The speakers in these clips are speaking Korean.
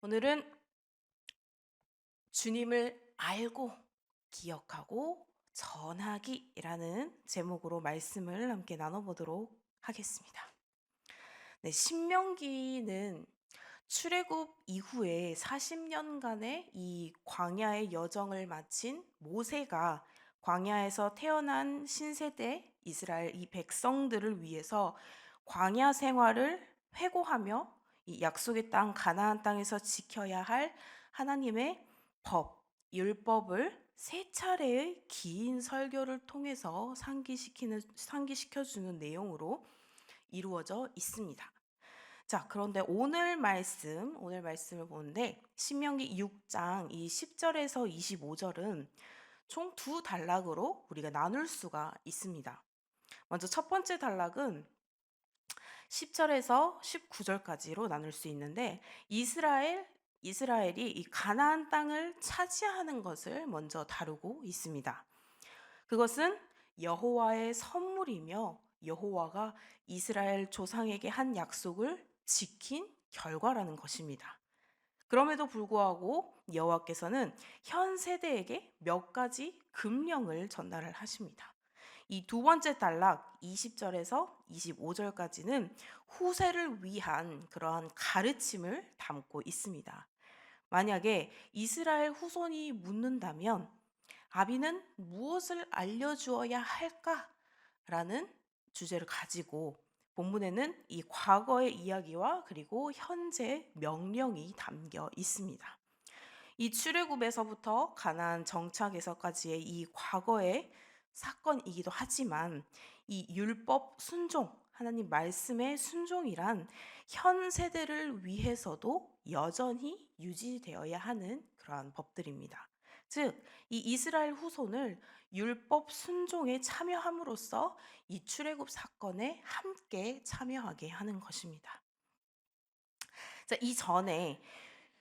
오늘은 주님을 알고 기억하고 전하기라는 제목으로 말씀을 함께 나눠보도록 하겠습니다. 네, 신명기는 출애굽 이후에 40년간의 이 광야의 여정을 마친 모세가 광야에서 태어난 신세대 이스라엘 이 백성들을 위해서 광야 생활을 회고하며 이 약속의 땅 가나안 땅에서 지켜야 할 하나님의 법, 율법을 세 차례의 긴 설교를 통해서 상기시켜주는 내용으로 이루어져 있습니다. 자, 그런데 오늘 말씀을 보는데 신명기 6장 이 10절에서 25절은 총 두 단락으로 우리가 나눌 수가 있습니다. 먼저 첫 번째 단락은 10절에서 19절까지로 나눌 수 있는데 이스라엘이 이 가나안 땅을 차지하는 것을 먼저 다루고 있습니다. 그것은 여호와의 선물이며 여호와가 이스라엘 조상에게 한 약속을 지킨 결과라는 것입니다. 그럼에도 불구하고 여호와께서는 현 세대에게 몇 가지 금령을 전달을 하십니다. 이 두 번째 단락 20절에서 25절까지는 후세를 위한 그러한 가르침을 담고 있습니다. 만약에 이스라엘 후손이 묻는다면 아비는 무엇을 알려주어야 할까라는 주제를 가지고 본문에는 이 과거의 이야기와 그리고 현재 명령이 담겨 있습니다. 이 출애굽에서부터 가나안 정착에서까지의 이 과거의 사건이기도 하지만 이 율법 순종, 하나님 말씀의 순종이란 현 세대를 위해서도 여전히 유지되어야 하는 그러한 법들입니다. 즉, 이 이스라엘 후손을 율법 순종에 참여함으로써 이 출애굽 사건에 함께 참여하게 하는 것입니다. 자, 이전에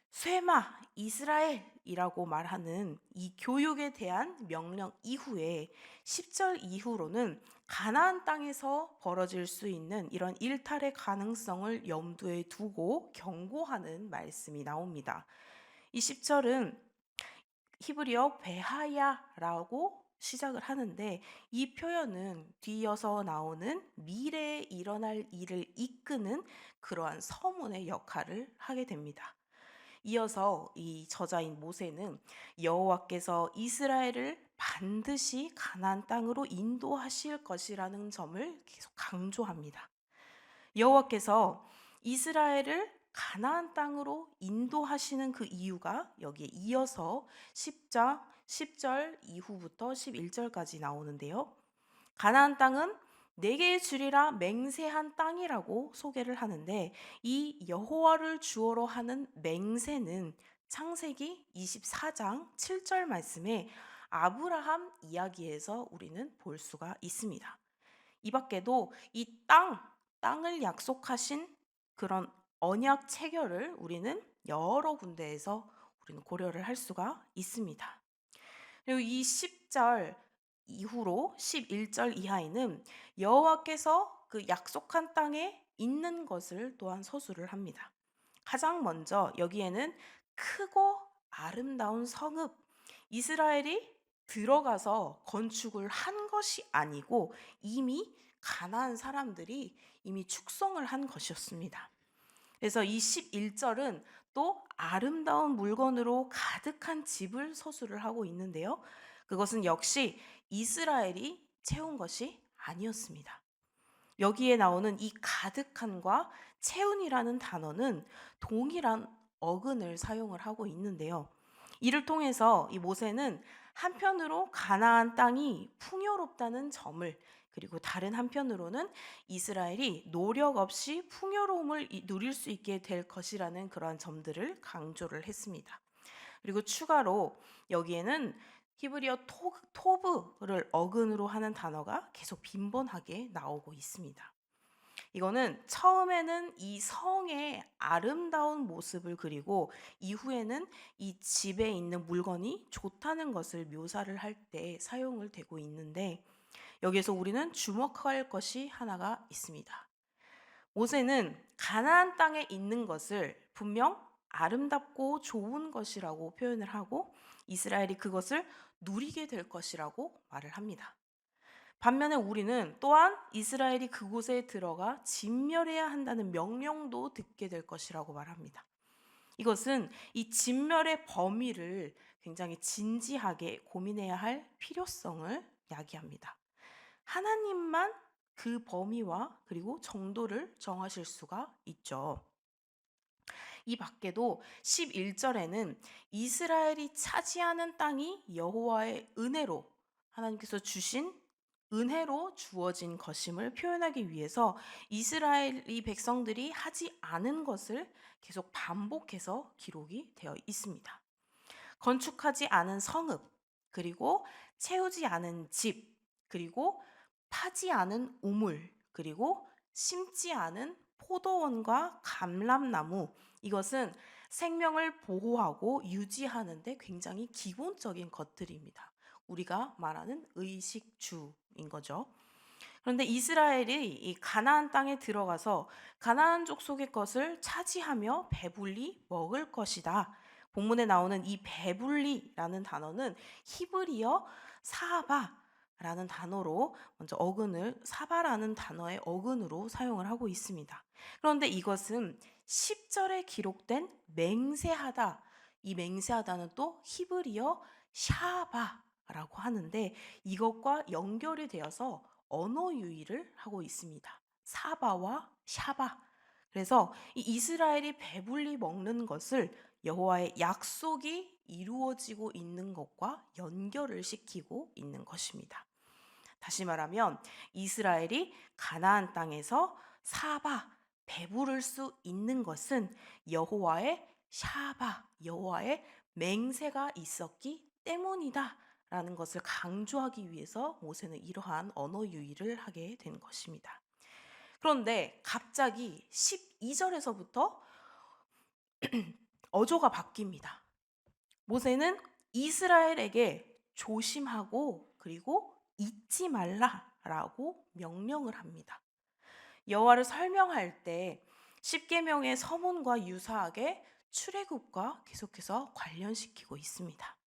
쇠마 이스라엘이라고 말하는 이 교육에 대한 명령 이후에 10절 이후로는 가나안 땅에서 벌어질 수 있는 이런 일탈의 가능성을 염두에 두고 경고하는 말씀이 나옵니다. 이 10절은 히브리어 베하야라고 시작을 하는데 이 표현은 뒤이어서 나오는 미래에 일어날 일을 이끄는 그러한 서문의 역할을 하게 됩니다. 이어서 이 저자인 모세는 여호와께서 이스라엘을 반드시 가나안 땅으로 인도하실 것이라는 점을 계속 강조합니다. 여호와께서 이스라엘을 가나안 땅으로 인도하시는 그 이유가 여기에 이어서 10절 이후부터 11절까지 나오는데요. 가나안 땅은 내게 주리라 맹세한 땅이라고 소개를 하는데 이 여호와를 주어로 하는 맹세는 창세기 24장 7절 말씀에 아브라함 이야기에서 우리는 볼 수가 있습니다. 이 밖에도 이 땅을 약속하신 그런 언약 체결을 우리는 여러 군데에서 우리는 고려를 할 수가 있습니다. 그리고 이 10절 이후로 11절 이하에는 여호와께서 그 약속한 땅에 있는 것을 또한 서술을 합니다. 가장 먼저 여기에는 크고 아름다운 성읍, 이스라엘이 들어가서 건축을 한 것이 아니고 이미 가나안 사람들이 이미 축성을 한 것이었습니다. 그래서 이 11절은 또 아름다운 물건으로 가득한 집을 서술을 하고 있는데요. 그것은 역시 이스라엘이 채운 것이 아니었습니다. 여기에 나오는 이 가득한과 채운이라는 단어는 동일한 어근을 사용을 하고 있는데요. 이를 통해서 이 모세는 한편으로 가나안 땅이 풍요롭다는 점을 그리고 다른 한편으로는 이스라엘이 노력 없이 풍요로움을 누릴 수 있게 될 것이라는 그러한 점들을 강조를 했습니다. 그리고 추가로 여기에는 히브리어 토브를 어근으로 하는 단어가 계속 빈번하게 나오고 있습니다. 이거는 처음에는 이 성의 아름다운 모습을 그리고 이후에는 이 집에 있는 물건이 좋다는 것을 묘사를 할 때 사용을 되고 있는데 여기에서 우리는 주목할 것이 하나가 있습니다. 모세는 가나안 땅에 있는 것을 분명 아름답고 좋은 것이라고 표현을 하고 이스라엘이 그것을 누리게 될 것이라고 말을 합니다. 반면에 우리는 또한 이스라엘이 그곳에 들어가 진멸해야 한다는 명령도 듣게 될 것이라고 말합니다. 이것은 이 진멸의 범위를 굉장히 진지하게 고민해야 할 필요성을 야기합니다. 하나님만 그 범위와 그리고 정도를 정하실 수가 있죠. 이 밖에도 11절에는 이스라엘이 차지하는 땅이 여호와의 은혜로 하나님께서 주신 은혜로 주어진 것임을 표현하기 위해서 이스라엘이 백성들이 하지 않은 것을 계속 반복해서 기록이 되어 있습니다. 건축하지 않은 성읍, 그리고 채우지 않은 집, 그리고 파지 않은 우물, 그리고 심지 않은 포도원과 감람나무, 이것은 생명을 보호하고 유지하는 데 굉장히 기본적인 것들입니다. 우리가 말하는 의식주인 거죠. 그런데 이스라엘이 이 가나안 땅에 들어가서 가나안 족속의 것을 차지하며 배불리 먹을 것이다. 본문에 나오는 이 배불리라는 단어는 히브리어 사바라는 단어로 먼저 어근을 사바라는 단어의 어근으로 사용을 하고 있습니다. 그런데 이것은 10절에 기록된 맹세하다. 이 맹세하다는 또 히브리어 샤바라고 하는데 이것과 연결이 되어서 언어 유희를 하고 있습니다. 사바와 샤바. 그래서 이 이스라엘이 배불리 먹는 것을 여호와의 약속이 이루어지고 있는 것과 연결을 시키고 있는 것입니다. 다시 말하면 이스라엘이 가나안 땅에서 사바, 배부를 수 있는 것은 여호와의 샤바, 여호와의 맹세가 있었기 때문이다 라는 것을 강조하기 위해서 모세는 이러한 언어 유희를 하게 된 것입니다. 그런데 갑자기 12절에서부터 어조가 바뀝니다. 모세는 이스라엘에게 조심하고 그리고 잊지 말라라고 명령을 합니다. 여호와를 설명할 때 십계명의 서문과 유사하게 출애굽과 계속해서 관련시키고 있습니다.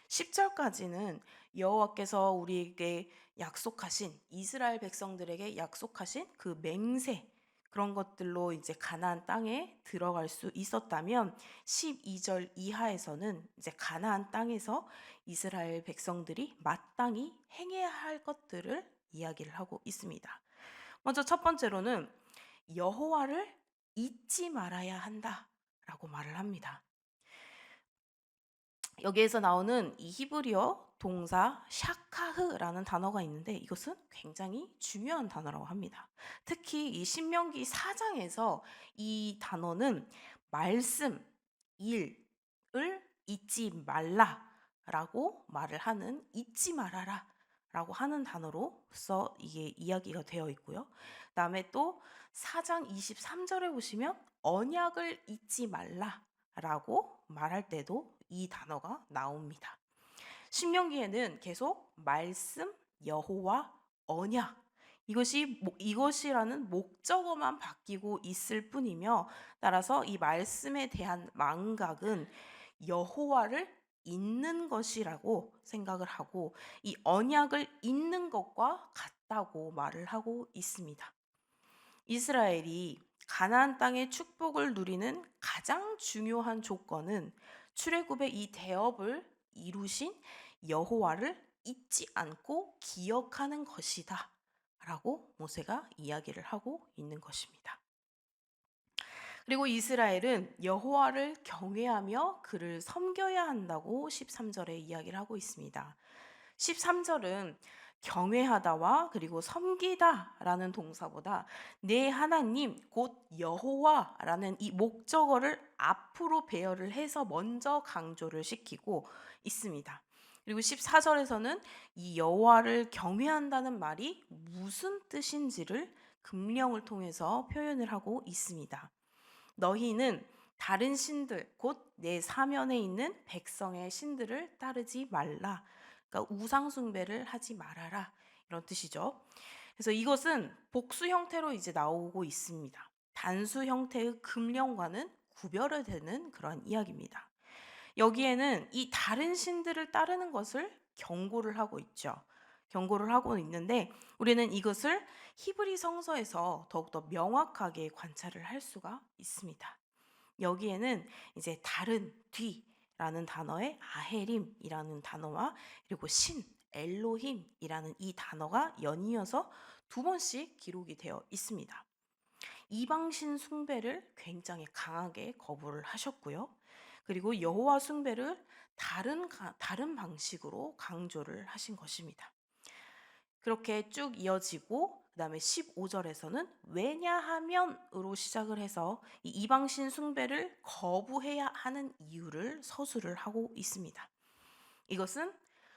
10절까지는 여호와께서 우리에게 약속하신 이스라엘 백성들에게 약속하신 그 맹세 그런 것들로 이제 가나안 땅에 들어갈 수 있었다면 12절 이하에서는 이제 가나안 땅에서 이스라엘 백성들이 마땅히 행해야 할 것들을 이야기를 하고 있습니다. 먼저 첫 번째로는 여호와를 잊지 말아야 한다라고 말을 합니다. 여기에서 나오는 이 히브리어 동사 샤카흐라는 단어가 있는데 이것은 굉장히 중요한 단어라고 합니다. 특히 이 신명기 4장에서 이 단어는 말씀, 일을 잊지 말라라고 말을 하는 잊지 말아라 라고 하는 단어로서 이게 이야기가 되어 있고요. 그다음에 또 4장 23절에 보시면 언약을 잊지 말라라고 말할 때도 이 단어가 나옵니다. 신명기에는 계속 말씀, 여호와, 언약 이것이라는 목적어만 바뀌고 있을 뿐이며 따라서 이 말씀에 대한 망각은 여호와를 잊는 것이라고 생각을 하고 이 언약을 잊는 것과 같다고 말을 하고 있습니다. 이스라엘이 가나안 땅의 축복을 누리는 가장 중요한 조건은 출애굽의 이 대업을 이루신 여호와를 잊지 않고 기억하는 것이다 라고 모세가 이야기를 하고 있는 것입니다. 그리고 이스라엘은 여호와를 경외하며 그를 섬겨야 한다고 13절에 이야기를 하고 있습니다. 13절은 경외하다와 그리고 섬기다라는 동사보다 내 하나님 곧 여호와라는 이 목적어를 앞으로 배열을 해서 먼저 강조를 시키고 있습니다. 그리고 14절에서는 이 여호와를 경외한다는 말이 무슨 뜻인지를 금령을 통해서 표현을 하고 있습니다. 너희는 다른 신들 곧 내 사면에 있는 백성의 신들을 따르지 말라. 그러니까 우상 숭배를 하지 말아라. 이런 뜻이죠. 그래서 이것은 복수 형태로 이제 나오고 있습니다. 단수 형태의 금령과는 구별되는 그런 이야기입니다. 여기에는 이 다른 신들을 따르는 것을 경고를 하고 있죠. 경고를 하고 있는데 우리는 이것을 히브리 성서에서 더욱더 명확하게 관찰을 할 수가 있습니다. 여기에는 이제 다른 뒤라는 단어의 아헤림이라는 단어와 그리고 신 엘로힘이라는 이 단어가 연이어서 두 번씩 기록이 되어 있습니다. 이방신 숭배를 굉장히 강하게 거부를 하셨고요. 그리고 여호와 숭배를 다른 방식으로 강조를 하신 것입니다. 그렇게 쭉 이어지고 그다음에 15절에서는 왜냐하면으로 시작을 해서 이 이방신 숭배를 거부해야 하는 이유를 서술을 하고 있습니다. 이것은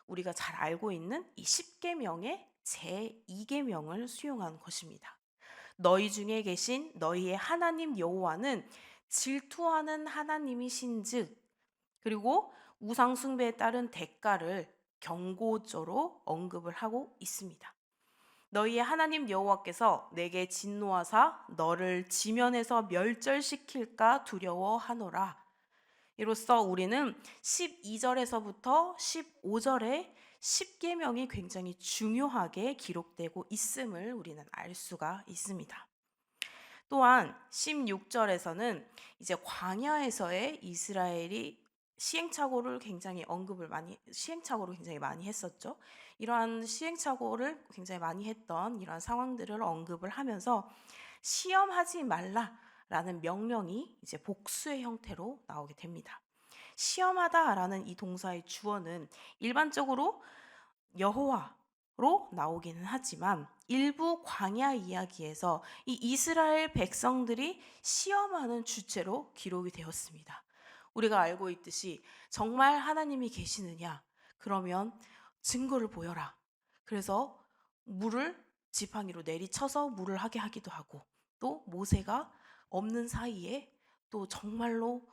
우리가 잘 알고 있는 이 10계명의 제2계명을 수용한 것입니다. 너희 중에 계신 너희의 하나님 여호와는 질투하는 하나님이신즉, 그리고 우상 숭배에 따른 대가를 경고조로 언급을 하고 있습니다. 너희의 하나님 여호와께서 내게 진노하사 너를 지면에서 멸절시킬까 두려워하노라. 이로써 우리는 12절에서부터 15절에 10계명이 굉장히 중요하게 기록되고 있음을 우리는 알 수가 있습니다. 또한 16절에서는 이제 광야에서의 이스라엘이 시행착오를 시행착오를 굉장히 많이 했었죠. 이러한 시행착오를 굉장히 많이 했던 이러한 상황들을 언급을 하면서 시험하지 말라라는 명령이 이제 복수의 형태로 나오게 됩니다. 시험하다라는 이 동사의 주어는 일반적으로 여호와로 나오기는 하지만 일부 광야 이야기에서 이 이스라엘 백성들이 시험하는 주체로 기록이 되었습니다. 우리가 알고 있듯이 정말 하나님이 계시느냐? 그러면 증거를 보여라. 그래서 물을 지팡이로 내리쳐서 물을 하게 하기도 하고 또 모세가 없는 사이에 또 정말로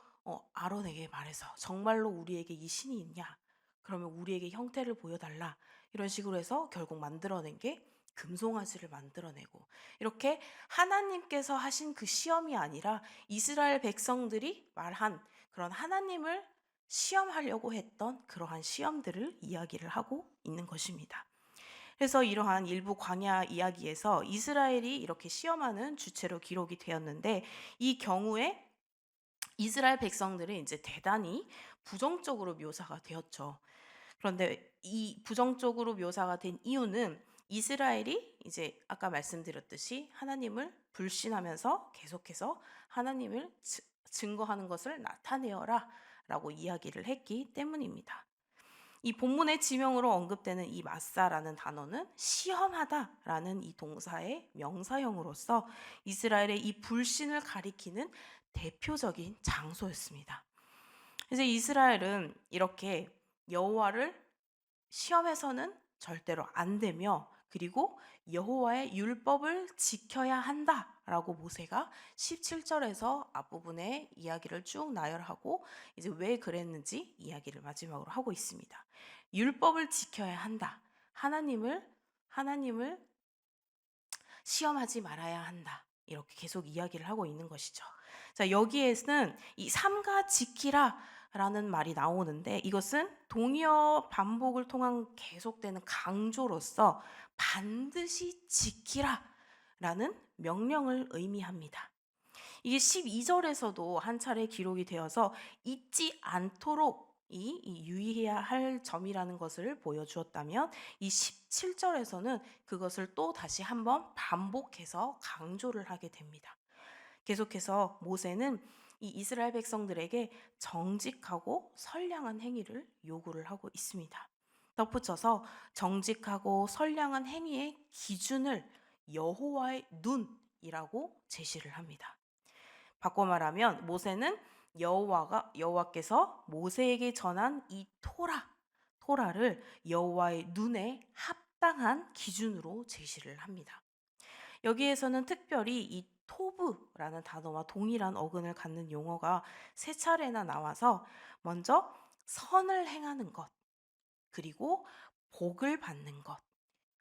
아론에게 말해서 정말로 우리에게 이 신이 있냐? 그러면 우리에게 형태를 보여달라. 이런 식으로 해서 결국 만들어낸 게 금송아지를 만들어내고 이렇게 하나님께서 하신 그 시험이 아니라 이스라엘 백성들이 말한 그런 하나님을 시험하려고 했던 그러한 시험들을 이야기를 하고 있는 것입니다. 그래서 이러한 일부 광야 이야기에서 이스라엘이 이렇게 시험하는 주체로 기록이 되었는데 이 경우에 이스라엘 백성들은 이제 대단히 부정적으로 묘사가 되었죠. 그런데 이 부정적으로 묘사가 된 이유는 이스라엘이 이제 아까 말씀드렸듯이 하나님을 불신하면서 계속해서 하나님을 증거하는 것을 나타내어라 라고 이야기를 했기 때문입니다. 이 본문의 지명으로 언급되는 이 마사라는 단어는 시험하다라는 이 동사의 명사형으로서 이스라엘의 이 불신을 가리키는 대표적인 장소였습니다. 이제 이스라엘은 이렇게 여호와를 시험해서는 절대로 안 되며 그리고 여호와의 율법을 지켜야 한다라고 모세가 17절에서 앞부분에 이야기를 쭉 나열하고 이제 왜 그랬는지 이야기를 마지막으로 하고 있습니다. 율법을 지켜야 한다. 하나님을 시험하지 말아야 한다. 이렇게 계속 이야기를 하고 있는 것이죠. 자, 여기에는 이 삼가 지키라 라는 말이 나오는데 이것은 동의어 반복을 통한 계속되는 강조로서 반드시 지키라 라는 명령을 의미합니다. 이게 12절에서도 한 차례 기록이 되어서 잊지 않도록 유의해야 할 점이라는 것을 보여주었다면 이 17절에서는 그것을 또 다시 한번 반복해서 강조를 하게 됩니다. 계속해서 모세는 이 이스라엘 백성들에게 정직하고 선량한 행위를 요구를 하고 있습니다. 덧붙여서 정직하고 선량한 행위의 기준을 여호와의 눈이라고 제시를 합니다. 바꿔 말하면 모세는 여호와께서 모세에게 전한 이 토라를 여호와의 눈에 합당한 기준으로 제시를 합니다. 여기에서는 특별히 이 토브라는 단어와 동일한 어근을 갖는 용어가 세 차례나 나와서 먼저 선을 행하는 것, 그리고 복을 받는 것,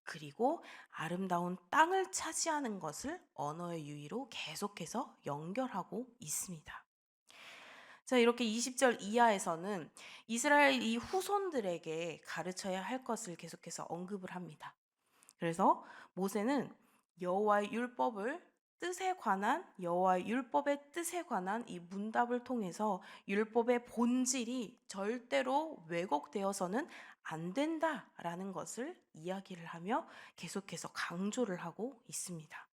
그리고 아름다운 땅을 차지하는 것을 언어의 유의로 계속해서 연결하고 있습니다. 자, 이렇게 20절 이하에서는 이스라엘 이 후손들에게 가르쳐야 할 것을 계속해서 언급을 합니다. 그래서 모세는 여호와의 율법을 뜻에 관한 여호와의 율법의 뜻에 관한 이 문답을 통해서 율법의 본질이 절대로 왜곡되어서는 안 된다라는 것을 이야기를 하며 계속해서 강조를 하고 있습니다.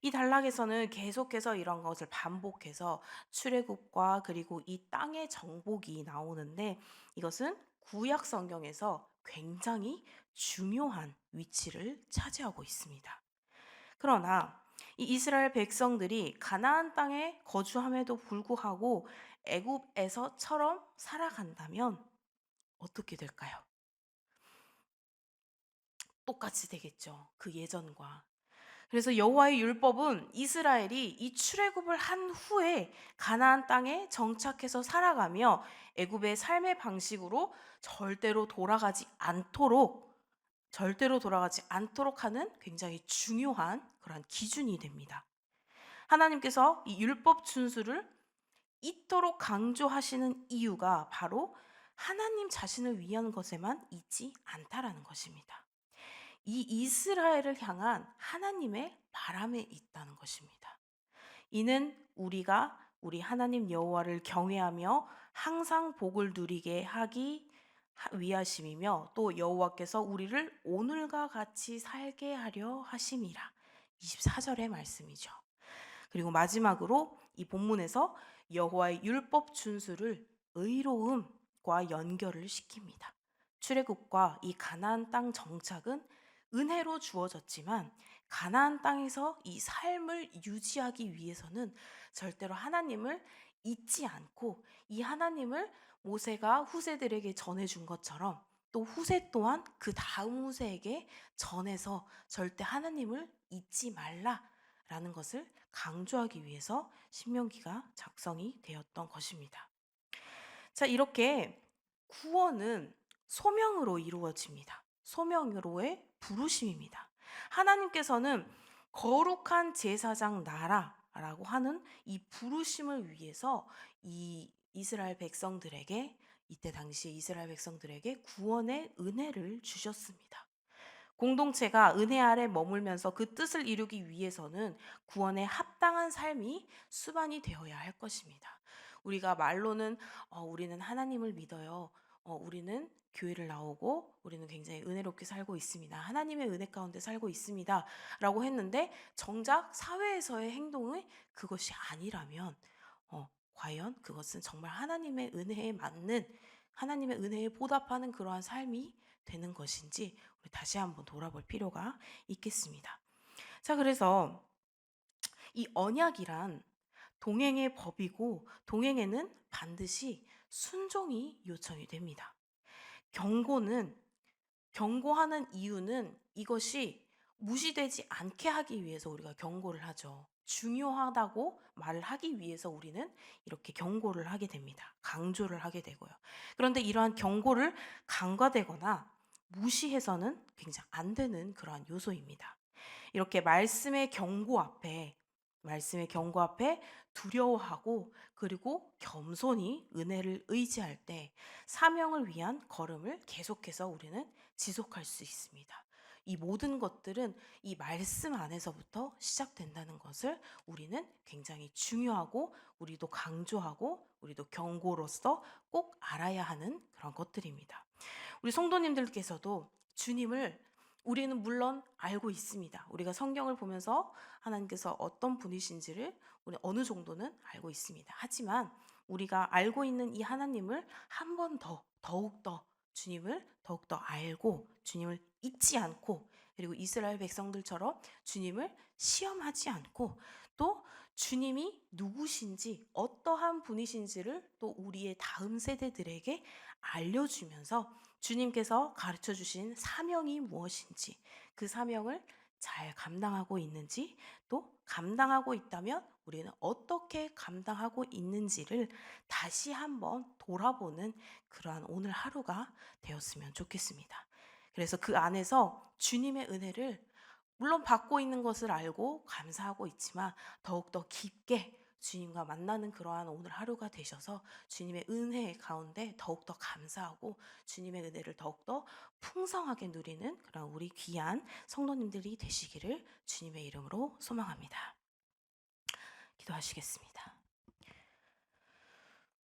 이 단락에서는 계속해서 이런 것을 반복해서 출애굽과 그리고 이 땅의 정복이 나오는데, 이것은 구약 성경에서 굉장히 중요한 위치를 차지하고 있습니다. 그러나 이 이스라엘 백성들이 가나안 땅에 거주함에도 불구하고 애굽에서처럼 살아간다면 어떻게 될까요? 똑같이 되겠죠. 그 예전과. 그래서 여호와의 율법은 이스라엘이 이 출애굽을 한 후에 가나안 땅에 정착해서 살아가며 애굽의 삶의 방식으로 절대로 돌아가지 않도록 하는 굉장히 중요한 그러한 기준이 됩니다. 하나님께서 이 율법 준수를 이토록 강조하시는 이유가 바로 하나님 자신을 위한 것에만 있지 않다라는 것입니다. 이 이스라엘을 향한 하나님의 바람에 있다는 것입니다. 이는 우리가 우리 하나님 여호와를 경외하며 항상 복을 누리게 하기 위하심이며, 또 여호와께서 우리를 오늘과 같이 살게 하려 하심이라. 24절의 말씀이죠. 그리고 마지막으로 이 본문에서 여호와의 율법 준수를 의로움과 연결을 시킵니다. 출애굽과 이 가나안 땅 정착은 은혜로 주어졌지만, 가나안 땅에서 이 삶을 유지하기 위해서는 절대로 하나님을 잊지 않고, 이 하나님을 모세가 후세들에게 전해준 것처럼 또 후세 또한 그 다음 후세에게 전해서 절대 하나님을 잊지 말라라는 것을 강조하기 위해서 신명기가 작성이 되었던 것입니다. 자, 이렇게 구원은 소명으로 이루어집니다. 소명으로의 부르심입니다. 하나님께서는 거룩한 제사장 나라라고 하는 이 부르심을 위해서 이 이스라엘 백성들에게, 이때 당시 이스라엘 백성들에게 구원의 은혜를 주셨습니다. 공동체가 은혜 아래 머물면서 그 뜻을 이루기 위해서는 구원에 합당한 삶이 수반이 되어야 할 것입니다. 우리가 말로는 우리는 하나님을 믿어요. 우리는 교회를 나오고 우리는 굉장히 은혜롭게 살고 있습니다. 하나님의 은혜 가운데 살고 있습니다. 라고 했는데 정작 사회에서의 행동이 그것이 아니라면 과연 그것은 정말 하나님의 은혜에 맞는, 하나님의 은혜에 보답하는 그러한 삶이 되는 것인지 우리 다시 한번 돌아볼 필요가 있겠습니다. 자, 그래서 이 언약이란 동행의 법이고, 동행에는 반드시 순종이 요청이 됩니다. 경고하는 이유는 이것이 무시되지 않게 하기 위해서 우리가 경고를 하죠. 중요하다고 말을 하기 위해서 우리는 이렇게 경고를 하게 됩니다. 강조를 하게 되고요. 그런데 이러한 경고를 간과되거나 무시해서는 굉장히 안 되는 그러한 요소입니다. 이렇게 말씀의 경고 앞에 두려워하고 그리고 겸손히 은혜를 의지할 때 사명을 위한 걸음을 계속해서 우리는 지속할 수 있습니다. 이 모든 것들은 이 말씀 안에서부터 시작된다는 것을 우리는 굉장히 중요하고, 우리도 강조하고 우리도 경고로서 꼭 알아야 하는 그런 것들입니다. 우리 성도님들께서도 주님을 우리는 물론 알고 있습니다. 우리가 성경을 보면서 하나님께서 어떤 분이신지를 우리 어느 정도는 알고 있습니다. 하지만 우리가 알고 있는 이 하나님을 한 번 더욱더 주님을 더욱더 알고 주님을 잊지 않고, 그리고 이스라엘 백성들처럼 주님을 시험하지 않고, 또 주님이 누구신지 어떠한 분이신지를 또 우리의 다음 세대들에게 알려주면서 주님께서 가르쳐 주신 사명이 무엇인지, 그 사명을 잘 감당하고 있는지, 또 감당하고 있다면 우리는 어떻게 감당하고 있는지를 다시 한번 돌아보는 그러한 오늘 하루가 되었으면 좋겠습니다. 그래서 그 안에서 주님의 은혜를 물론 받고 있는 것을 알고 감사하고 있지만 더욱더 깊게 주님과 만나는 그러한 오늘 하루가 되셔서 주님의 은혜 가운데 더욱더 감사하고 주님의 은혜를 더욱더 풍성하게 누리는 그런 우리 귀한 성도님들이 되시기를 주님의 이름으로 소망합니다. 기도하시겠습니다.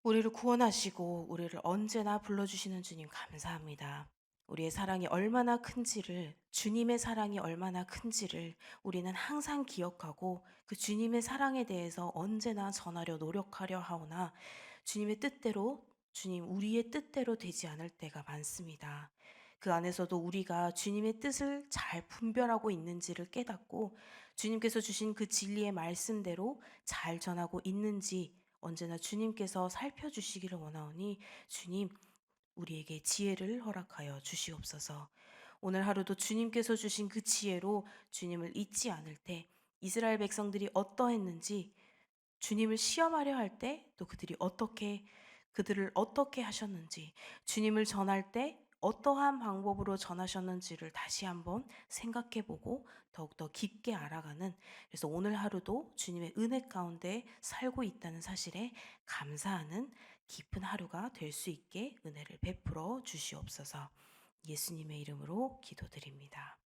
우리를 구원하시고 우리를 언제나 불러주시는 주님 감사합니다. 우리의 사랑이 얼마나 큰지를, 주님의 사랑이 얼마나 큰지를 우리는 항상 기억하고 그 주님의 사랑에 대해서 언제나 전하려 노력하려 하오나 주님의 뜻대로, 주님 우리의 뜻대로 되지 않을 때가 많습니다. 그 안에서도 우리가 주님의 뜻을 잘 분별하고 있는지를 깨닫고 주님께서 주신 그 진리의 말씀대로 잘 전하고 있는지 언제나 주님께서 살펴주시기를 원하오니 주님 우리에게 지혜를 허락하여 주시옵소서. 오늘 하루도 주님께서 주신 그 지혜로 주님을 잊지 않을 때 이스라엘 백성들이 어떠했는지 주님을 시험하려 할 때 또 그들을 어떻게 하셨는지 주님을 전할 때 어떠한 방법으로 전하셨는지를 다시 한번 생각해 보고 더욱더 깊게 알아가는 그래서 오늘 하루도 주님의 은혜 가운데 살고 있다는 사실에 감사하는 깊은 하루가 될 수 있게 은혜를 베풀어 주시옵소서. 예수님의 이름으로 기도드립니다.